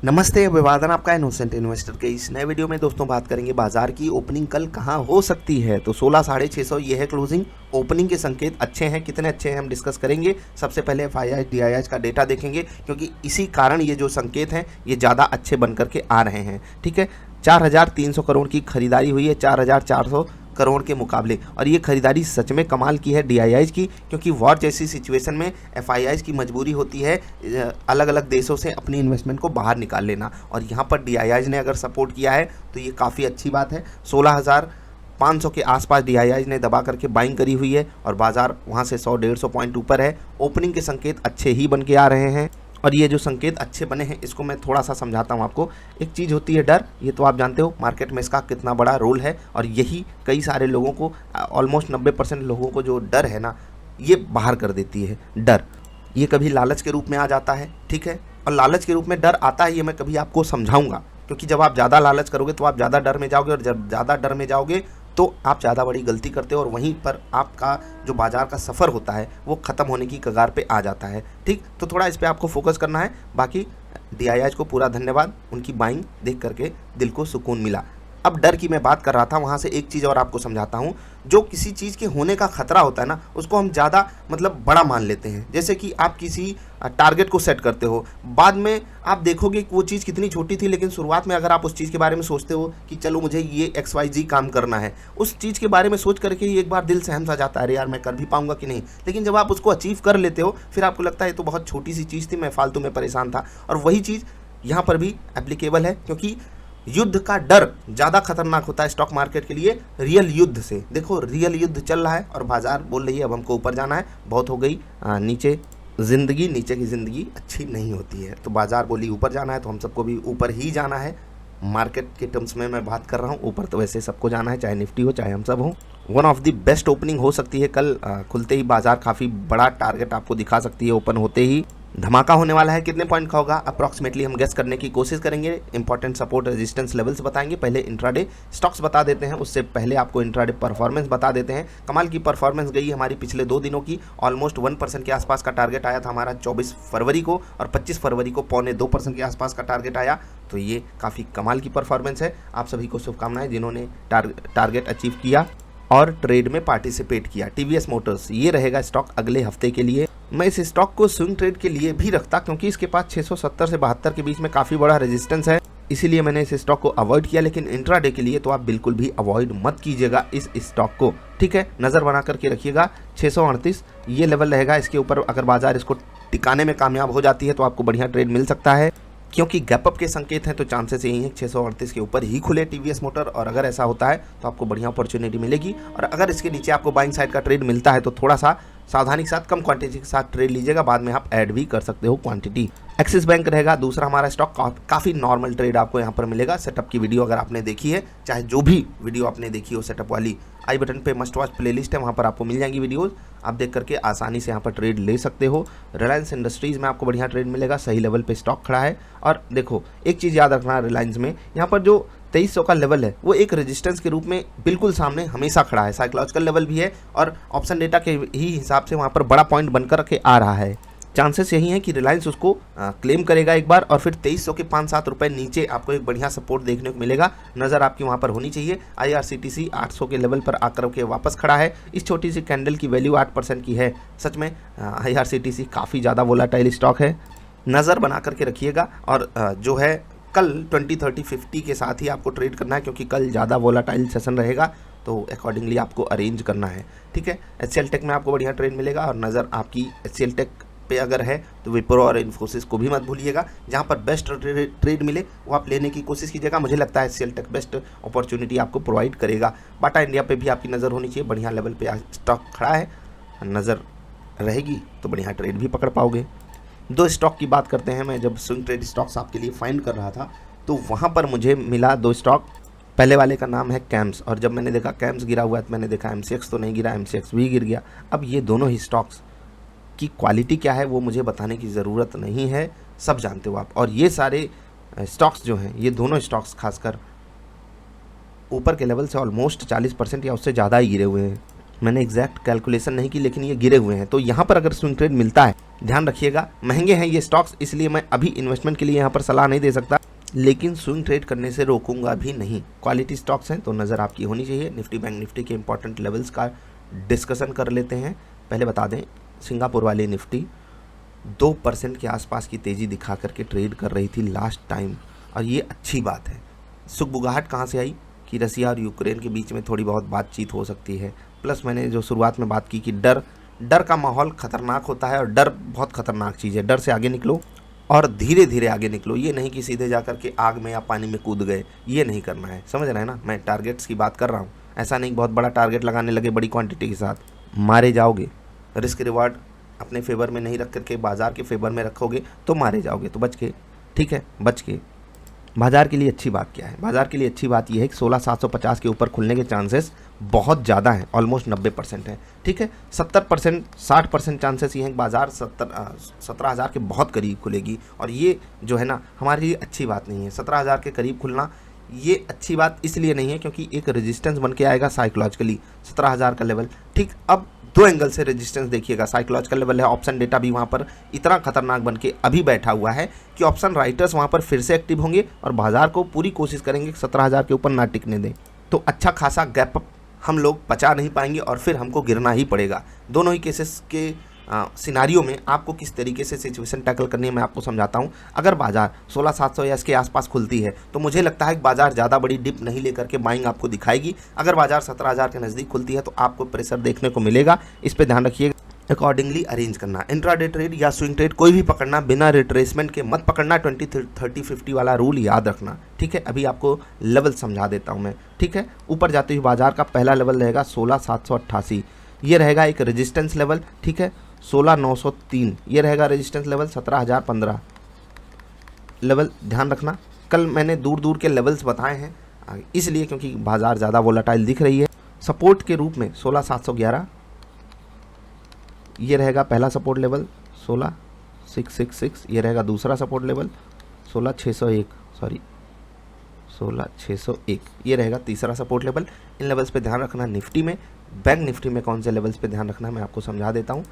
नमस्ते, अभिवादन आपका इनोसेंट इन्वेस्टर के इस नए वीडियो में दोस्तों बात करेंगे बाजार की ओपनिंग कल कहां हो सकती है। तो 16 साढ़े 600 ये है क्लोजिंग। ओपनिंग के संकेत अच्छे हैं, कितने अच्छे हैं हम डिस्कस करेंगे। सबसे पहले एफआईआई डीआईआई का डेटा देखेंगे क्योंकि इसी कारण ये जो संकेत हैं ये ज़्यादा अच्छे बन करके आ रहे हैं। ठीक है, 4300 करोड़ की खरीदारी हुई है 4400 करोड़ के मुकाबले, और ये खरीदारी सच में कमाल की है डीआईआईज की, क्योंकि वॉर जैसी सिचुएशन में एफआईआईज की मजबूरी होती है अलग अलग देशों से अपनी इन्वेस्टमेंट को बाहर निकाल लेना, और यहाँ पर डीआईआईज ने अगर सपोर्ट किया है तो ये काफ़ी अच्छी बात है। 16,500 के आसपास डीआईआईज ने दबा करके बाइंग करी हुई है और बाजार वहाँ से 100-150 पॉइंट ऊपर है। ओपनिंग के संकेत अच्छे ही बन के आ रहे हैं, और ये जो संकेत अच्छे बने हैं इसको मैं थोड़ा सा समझाता हूँ आपको। एक चीज़ होती है डर, ये तो आप जानते हो मार्केट में इसका कितना बड़ा रोल है, और यही कई सारे लोगों को, ऑलमोस्ट 90% लोगों को जो डर है ना, ये बाहर कर देती है। डर ये कभी लालच के रूप में आ जाता है, ठीक है, और लालच के रूप में डर आता है, ये मैं कभी आपको समझाऊंगा। क्योंकि जब आप ज़्यादा लालच करोगे तो आप ज़्यादा डर में जाओगे, और जब ज़्यादा डर में जाओगे तो आप ज़्यादा बड़ी गलती करते हो, और वहीं पर आपका जो बाजार का सफ़र होता है वो ख़त्म होने की कगार पे आ जाता है। ठीक, तो थोड़ा इस पे आपको फोकस करना है। बाकी डीआईआईज को पूरा धन्यवाद, उनकी बाइंग देख करके दिल को सुकून मिला। अब डर की मैं बात कर रहा था, वहाँ से एक चीज़ और आपको समझाता हूँ। जो किसी चीज़ के होने का खतरा होता है ना, उसको हम ज़्यादा बड़ा मान लेते हैं। जैसे कि आप किसी टारगेट को सेट करते हो, बाद में आप देखोगे कि वो चीज़ कितनी छोटी थी, लेकिन शुरुआत में अगर आप उस चीज़ के बारे में सोचते हो कि चलो मुझे ये XYZ काम करना है, उस चीज़ के बारे में सोच करके ही एक बार दिल सहम सा जाता है, अरे यार मैं कर भी पाऊंगा कि नहीं। लेकिन जब आप उसको अचीव कर लेते हो फिर आपको लगता है ये तो बहुत छोटी सी चीज़ थी, मैं फालतू में परेशान था। और वही चीज़ यहाँ पर भी एप्लीकेबल है, क्योंकि युद्ध का डर ज़्यादा खतरनाक होता है स्टॉक मार्केट के लिए रियल युद्ध से। देखो रियल युद्ध चल रहा है और बाजार बोल रही है अब हमको ऊपर जाना है, बहुत हो गई नीचे ज़िंदगी, नीचे की ज़िंदगी अच्छी नहीं होती है। तो बाजार बोली ऊपर जाना है, तो हम सबको भी ऊपर ही जाना है। मार्केट के टर्म्स में मैं बात कर रहा हूँ, ऊपर तो वैसे सबको जाना है, चाहे निफ्टी हो चाहे हम सब हो। One of the best opening हो सकती है कल। खुलते ही बाजार काफ़ी बड़ा टारगेट आपको दिखा सकती है, ओपन होते ही धमाका होने वाला है। कितने पॉइंट का होगा अप्रॉक्सीमेटली हम गेस करने की कोशिश करेंगे। इंपॉर्टेंट सपोर्ट रेजिस्टेंस लेवल्स बताएंगे, पहले इंट्राडे स्टॉक्स बता देते हैं, उससे पहले आपको इंट्राडे परफॉर्मेंस बता देते हैं। कमाल की परफॉर्मेंस गई हमारी पिछले 2 दिनों की, ऑलमोस्ट 1% के आसपास का टारगेट आया था हमारा 24 फरवरी को, और 25 फरवरी को 0.25% के आसपास का टारगेट आया। तो ये काफ़ी कमाल की परफॉर्मेंस है। आप सभी को शुभकामनाएं जिन्होंने टारगेट अचीव किया और ट्रेड में पार्टिसिपेट किया। टीवीएस मोटर्स ये रहेगा स्टॉक अगले हफ्ते के लिए। मैं इस स्टॉक को स्विंग ट्रेड के लिए भी रखता, क्योंकि इसके पास 670 से 72 के बीच में काफ़ी बड़ा रेजिस्टेंस है, इसीलिए मैंने इस स्टॉक को अवॉइड किया। लेकिन इंट्राडे के लिए तो आप बिल्कुल भी अवॉइड मत कीजिएगा इस स्टॉक को, ठीक है। नज़र बना करके रखिएगा, 638 ये लेवल रहेगा। इसके ऊपर अगर बाजार इसको टिकाने में कामयाब हो जाती है तो आपको बढ़िया ट्रेड मिल सकता है, क्योंकि गैप अप के संकेत हैं, तो चांसेस यही है 638 के ऊपर ही खुले टीवीएस मोटर। और अगर ऐसा होता है तो आपको बढ़िया अपॉर्चुनिटी मिलेगी, और अगर इसके नीचे आपको बाइंग साइड का ट्रेड मिलता है तो थोड़ा सा सावधानी के साथ कम क्वांटिटी के साथ ट्रेड लीजिएगा, बाद में आप ऐड भी कर सकते हो क्वांटिटी। एक्सिस बैंक रहेगा दूसरा हमारा स्टॉक, काफ़ी नॉर्मल ट्रेड आपको यहाँ पर मिलेगा। सेटअप की वीडियो अगर आपने देखी है, चाहे जो भी वीडियो आपने देखी हो सेटअप वाली, आई बटन पे मस्ट वॉच प्लेलिस्ट है, वहाँ पर आपको मिल जाएंगी वीडियोस, आप देख करके आसानी से यहाँ पर ट्रेड ले सकते हो। रिलायंस इंडस्ट्रीज़ में आपको बढ़िया ट्रेड मिलेगा, सही लेवल पे स्टॉक खड़ा है। और देखो एक चीज़ याद रखना, रिलायंस में यहाँ पर जो 2300 का लेवल है वो एक रेजिस्टेंस के रूप में बिल्कुल सामने हमेशा खड़ा है, साइकोलॉजिकल लेवल भी है, और ऑप्शन डेटा के ही हिसाब से वहाँ पर बड़ा पॉइंट बनकर के आ रहा है। चांसेस यही है कि रिलायंस उसको क्लेम करेगा एक बार, और फिर 2300 के 5-7 रुपये नीचे आपको एक बढ़िया सपोर्ट देखने को मिलेगा। नज़र आपकी वहाँ पर होनी चाहिए। IRCTC 800 के लेवल पर आकर के वापस खड़ा है। इस छोटी सी कैंडल की वैल्यू 8% की है। सच में IRCTC काफ़ी ज़्यादा वोलाटाइल स्टॉक है, नज़र बना करके रखिएगा। और जो है कल 20, 30, 50 के साथ ही आपको ट्रेड करना है, क्योंकि कल ज़्यादा वोलाटाइल सेशन रहेगा, तो अकॉर्डिंगली आपको अरेंज करना है, ठीक है। HCL टेक में आपको बढ़िया ट्रेड मिलेगा, और नज़र आपकी HCL टेक पे अगर है तो विप्रो और इन्फोसिस को भी मत भूलिएगा। जहाँ पर बेस्ट ट्रेड मिले वो आप लेने की कोशिश कीजिएगा। मुझे लगता है HCL टेक बेस्ट अपॉर्चुनिटी आपको प्रोवाइड करेगा। बाटा इंडिया पे भी आपकी नज़र होनी चाहिए, बढ़िया लेवल पे स्टॉक खड़ा है, नज़र रहेगी तो बढ़िया ट्रेड भी पकड़ पाओगे। 2 स्टॉक की बात करते हैं। मैं जब स्विंग ट्रेड स्टॉक्स आपके लिए फाइंड कर रहा था तो वहाँ पर मुझे मिला 2 स्टॉक। पहले वाले का नाम है कैम्स, और जब मैंने देखा कैम्स गिरा हुआ है तो मैंने देखा MCX तो नहीं गिरा, MCX भी गिर गया। अब ये दोनों ही स्टॉक्स की क्वालिटी क्या है वो मुझे बताने की ज़रूरत नहीं है, सब जानते हो आप। और ये सारे स्टॉक्स जो हैं, ये दोनों स्टॉक्स खासकर ऊपर के लेवल से ऑलमोस्ट 40% या उससे ज़्यादा ही गिरे हुए हैं। मैंने एग्जैक्ट कैलकुलेशन नहीं की, लेकिन ये गिरे हुए हैं। तो यहाँ पर अगर स्विंग ट्रेड मिलता है ध्यान रखिएगा। महंगे हैं ये स्टॉक्स, इसलिए मैं अभी इन्वेस्टमेंट के लिए यहाँ पर सलाह नहीं दे सकता, लेकिन स्विंग ट्रेड करने से रोकूंगा भी नहीं। क्वालिटी स्टॉक्स हैं तो नज़र आपकी होनी चाहिए। निफ्टी बैंक निफ्टी के इंपॉर्टेंट लेवल्स का डिस्कशन कर लेते हैं। पहले बता दें, सिंगापुर वाली निफ्टी 2% के आसपास की तेज़ी दिखा करके ट्रेड कर रही थी लास्ट टाइम, और ये अच्छी बात है। सुगबुगाहट कहाँ से आई कि रसिया और यूक्रेन के बीच में थोड़ी बहुत बातचीत हो सकती है। प्लस मैंने जो शुरुआत में बात की कि डर का माहौल खतरनाक होता है, और डर बहुत खतरनाक चीज़ है। डर से आगे निकलो और धीरे धीरे आगे निकलो, ये नहीं कि सीधे जा कर के आग में या पानी में कूद गए, ये नहीं करना है। समझ रहे हैं ना, मैं टारगेट्स की बात कर रहा हूँ। ऐसा नहीं बहुत बड़ा टारगेट लगाने लगे बड़ी क्वांटिटी के साथ, मारे जाओगे। रिस्क रिवार्ड अपने फेवर में नहीं रख करके बाजार के फेवर में रखोगे तो मारे जाओगे। तो बच के, ठीक है, बच के। बाजार के लिए अच्छी बात क्या है? बाजार के लिए अच्छी बात यह है कि 16,750 के ऊपर खुलने के चांसेस बहुत ज़्यादा हैं, ऑलमोस्ट 90% है, ठीक है। 70% 60% चांसेस ये हैं कि बाजार 17,000 के बहुत करीब खुलेगी, और ये जो है ना हमारे लिए अच्छी बात नहीं है। 17,000 के करीब खुलना ये अच्छी बात इसलिए नहीं है क्योंकि एक रेजिस्टेंस बन के आएगा साइकोलॉजिकली 17,000 का लेवल, ठीक। अब दो एंगल से रेजिस्टेंस देखिएगा। साइकोलॉजिकल लेवल है, ऑप्शन डेटा भी वहाँ पर इतना खतरनाक बन के अभी बैठा हुआ है कि ऑप्शन राइटर्स वहाँ पर फिर से एक्टिव होंगे और बाजार को पूरी कोशिश करेंगे 17,000 के ऊपर ना टिकने दें। तो अच्छा खासा गैप अप हम लोग पचा नहीं पाएंगे और फिर हमको गिरना ही पड़ेगा। दोनों ही केसेस के सिनारियों में आपको किस तरीके से सिचुएशन टैकल करनी है मैं आपको समझाता हूं। अगर बाजार 16,700 या इसके आसपास खुलती है तो मुझे लगता है कि बाजार ज़्यादा बड़ी डिप नहीं लेकर के बाइंग आपको दिखाएगी। अगर बाजार 17,000 के नज़दीक खुलती है तो आपको प्रेशर देखने को मिलेगा, इस पर ध्यान रखिएगा। अकॉर्डिंगली अरेंज करना। इंट्राडे ट्रेड या स्विंग ट्रेड कोई भी पकड़ना बिना रिट्रेसमेंट के मत पकड़ना। 20-30-50 वाला रूल याद रखना, ठीक है। अभी आपको लेवल समझा देता हूं मैं, ठीक है। ऊपर जाते हुए बाजार का पहला लेवल रहेगा 16,788, ये रहेगा एक रेजिस्टेंस लेवल, ठीक है। 16,903 ये रहेगा रेजिस्टेंस लेवल। 17,015 लेवल ध्यान रखना। कल मैंने दूर दूर के लेवल्स बताए हैं इसलिए क्योंकि बाजार ज़्यादा वोलाटाइल दिख रही है। सपोर्ट के रूप में 16,711 ये रहेगा पहला सपोर्ट लेवल। 16,666 ये रहेगा दूसरा सपोर्ट लेवल। 16,601 ये रहेगा तीसरा सपोर्ट लेवल। इन लेवल्स पे ध्यान रखना। निफ्टी में, बैंक निफ्टी में कौन से लेवल्स पे ध्यान रखना मैं आपको समझा देता हूँ।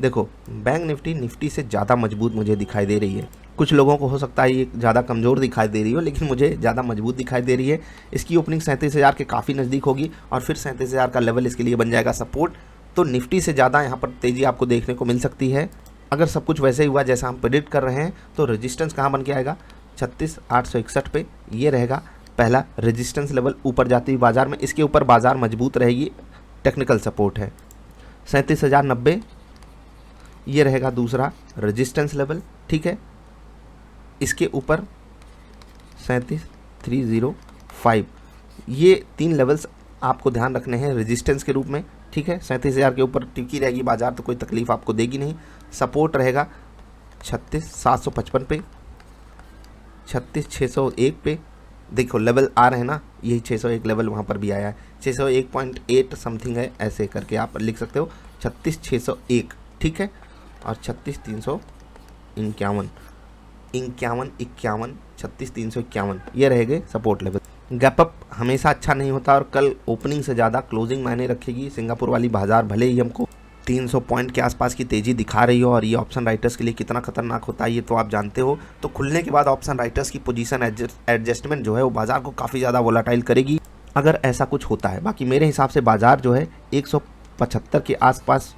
देखो, बैंक निफ्टी से ज़्यादा मजबूत मुझे दिखाई दे रही है। कुछ लोगों को हो सकता है ये ज़्यादा कमज़ोर दिखाई दे रही हो, लेकिन मुझे ज़्यादा मजबूत दिखाई दे रही है। इसकी ओपनिंग 37,000 के काफ़ी नज़दीक होगी और फिर 37,000 का लेवल इसके लिए बन जाएगा सपोर्ट। तो निफ्टी से ज़्यादा यहाँ पर तेज़ी आपको देखने को मिल सकती है। अगर सब कुछ वैसे ही हुआ जैसा हम प्रेडिक्ट कर रहे हैं तो रेजिस्टेंस कहाँ बन के आएगा? 36,861 पे ये रहेगा पहला रेजिस्टेंस लेवल। ऊपर जाती हुई बाजार में इसके ऊपर बाजार मजबूत रहेगी, टेक्निकल सपोर्ट है। 37,090 ये रहेगा दूसरा रेजिस्टेंस लेवल, ठीक है। इसके ऊपर 37,305 ये 3 लेवल्स आपको ध्यान रखने हैं रेजिस्टेंस के रूप में, ठीक है। 37,000 के ऊपर टिकी रहेगी बाजार तो कोई तकलीफ आपको देगी नहीं। सपोर्ट रहेगा 36,755 पे, 36,601 पे। देखो लेवल आ रहे हैं ना, यही 601 लेवल वहाँ पर भी आया है। 601.8 समथिंग है, ऐसे करके आप लिख सकते हो 36,601, ठीक है। और 36,351 36,351 ये रहेंगे सपोर्ट लेवल। गैप अप हमेशा अच्छा नहीं होता और कल ओपनिंग से ज़्यादा क्लोजिंग मायने रखेगी। सिंगापुर वाली बाजार भले ही हमको 300 पॉइंट के आसपास की तेज़ी दिखा रही हो, और ये ऑप्शन राइटर्स के लिए कितना खतरनाक होता है ये तो आप जानते हो। तो खुलने के बाद ऑप्शन राइटर्स की पोजीशन एडजस्टमेंट जो है वो बाजार को काफ़ी ज़्यादा वोलाटाइल करेगी अगर ऐसा कुछ होता है। बाकी मेरे हिसाब से बाजार जो है 175 के आसपास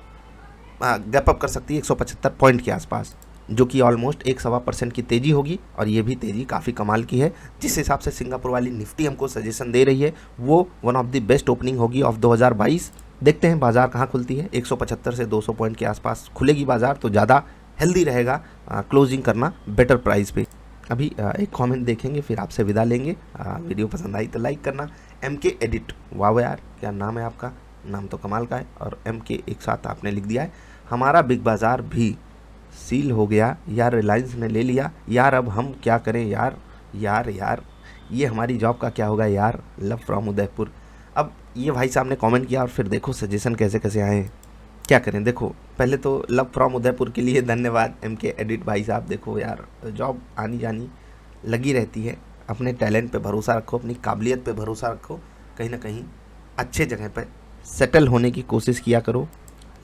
गैप अप कर सकती है, 175 पॉइंट के आसपास, जो कि ऑलमोस्ट 1.25% की तेज़ी होगी। और ये भी तेज़ी काफ़ी कमाल की है। जिस हिसाब से सिंगापुर वाली निफ्टी हमको सजेशन दे रही है वो one of the best opening होगी ऑफ 2022। देखते हैं बाजार कहाँ खुलती है। 175 से 200 पॉइंट के आसपास खुलेगी बाजार तो ज़्यादा हेल्दी रहेगा क्लोजिंग करना बेटर प्राइस पे। अभी एक कमेंट देखेंगे फिर आपसे विदा लेंगे। वीडियो पसंद आई तो लाइक करना। MK एडिट, वाह यार क्या नाम है आपका, नाम तो कमाल का है, और MK एक साथ आपने लिख दिया है। हमारा बिग बाजार भी सील हो गया यार, रिलायंस ने ले लिया यार, अब हम क्या करें यार। यार ये हमारी जॉब का क्या होगा यार। Love from Udaipur. अब ये भाई साहब ने कमेंट किया और फिर देखो सजेशन कैसे कैसे आए हैं, क्या करें। देखो पहले तो लव फ्रॉम उदयपुर के लिए धन्यवाद MK एडिट भाई साहब। देखो यार जॉब आनी जानी लगी रहती है, अपने टैलेंट पे भरोसा रखो, अपनी काबिलियत पे भरोसा रखो, कहीं ना कहीं अच्छे जगह पे सेटल होने की कोशिश किया करो।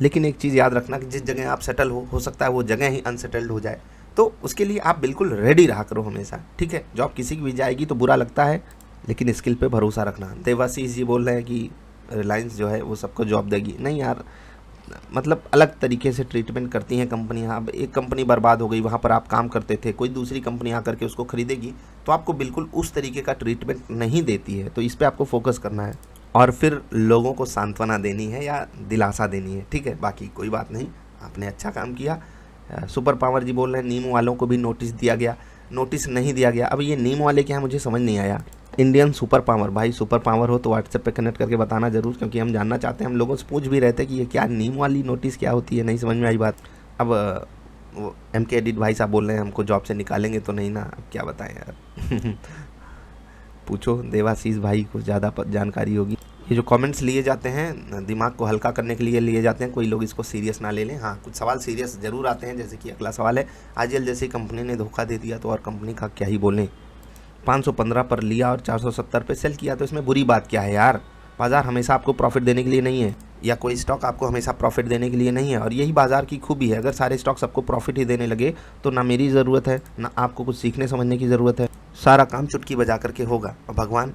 लेकिन एक चीज़ याद रखना कि जिस जगह आप सेटल हो सकता है वो जगह ही अनसेटल्ड हो जाए, तो उसके लिए आप बिल्कुल रेडी रहा करो हमेशा, ठीक है। जॉब किसी की भी जाएगी तो बुरा लगता है, लेकिन स्किल पे भरोसा रखना। देवाशीष जी बोल रहे हैं कि रिलायंस जो है वो सबको जॉब देगी, नहीं यार, मतलब अलग तरीके से ट्रीटमेंट करती हैं कंपनियां। अब एक कंपनी बर्बाद हो गई, वहाँ पर आप काम करते थे, कोई दूसरी कंपनी आकर के उसको खरीदेगी तो आपको बिल्कुल उस तरीके का ट्रीटमेंट नहीं देती है, तो इस पर आपको फोकस करना है और फिर लोगों को सांत्वना देनी है या दिलासा देनी है, ठीक है। बाकी कोई बात नहीं, आपने अच्छा काम किया। सुपर पावर जी बोल रहे हैं नीम वालों को भी नोटिस दिया गया, नोटिस नहीं दिया गया। अब ये नीम वाले क्या है मुझे समझ नहीं आया। इंडियन सुपर पावर, भाई सुपर पावर हो तो व्हाट्सएप पे कनेक्ट करके बताना ज़रूर, क्योंकि हम जानना चाहते हैं। हम लोगों से पूछ भी रहे थे कि ये क्या नीम वाली नोटिस क्या होती है, नहीं समझ में आई बात। अब वो MK एडिट भाई साहब बोल रहे हैं हमको जॉब से निकालेंगे तो नहीं ना, अब क्या बताएं यार पूछो देवाशीष भाई को ज़्यादा जानकारी होगी। ये जो कमेंट्स लिए जाते हैं दिमाग को हल्का करने के लिए लिए जाते हैं, कोई लोग इसको सीरियस ना ले लें। हाँ, कुछ सवाल सीरियस ज़रूर आते हैं, जैसे कि अगला सवाल है, IGL जैसी कंपनी ने धोखा दे दिया तो और कंपनी का क्या ही बोलें। 515 पर लिया और 470 पे सेल किया, तो इसमें बुरी बात क्या है यार। बाज़ार हमेशा आपको प्रॉफिट देने के लिए नहीं है, या कोई स्टॉक आपको हमेशा प्रॉफिट देने के लिए नहीं है, और यही बाज़ार की खूबी है। अगर सारे स्टॉक्स आपको प्रॉफिट ही देने लगे तो ना मेरी ज़रूरत है, ना आपको कुछ सीखने समझने की ज़रूरत है, सारा काम चुटकी बजा करके होगा। और भगवान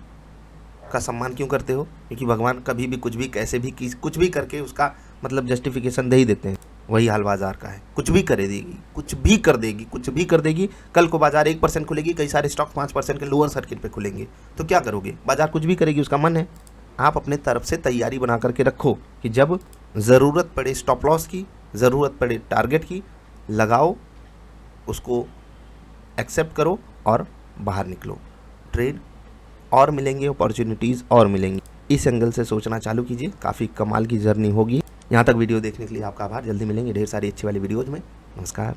का सम्मान क्यों करते हो? क्योंकि भगवान कभी भी कुछ भी कैसे भी कुछ भी करके उसका मतलब जस्टिफिकेशन दे ही देते हैं। वही हाल बाजार का है, कुछ भी कर देगी, कुछ भी कर देगी, कुछ भी कर देगी। कल को बाजार 1% खुलेगी, कई सारे स्टॉक 5% के लोअर सर्किट पे खुलेंगे, तो क्या करोगे? बाजार कुछ भी करेगी, उसका मन है। आप अपने तरफ से तैयारी बना करके रखो कि जब ज़रूरत पड़े स्टॉप लॉस की, ज़रूरत पड़े टारगेट की, लगाओ, उसको एक्सेप्ट करो और बाहर निकलो। ट्रेड और मिलेंगे, अपॉर्चुनिटीज़ और मिलेंगी, इस एंगल से सोचना चालू कीजिए, काफ़ी कमाल की जर्नी होगी। यहाँ तक वीडियो देखने के लिए आपका आभार। जल्दी मिलेंगे ढेर सारी अच्छी वाली वीडियोज़ में। नमस्कार।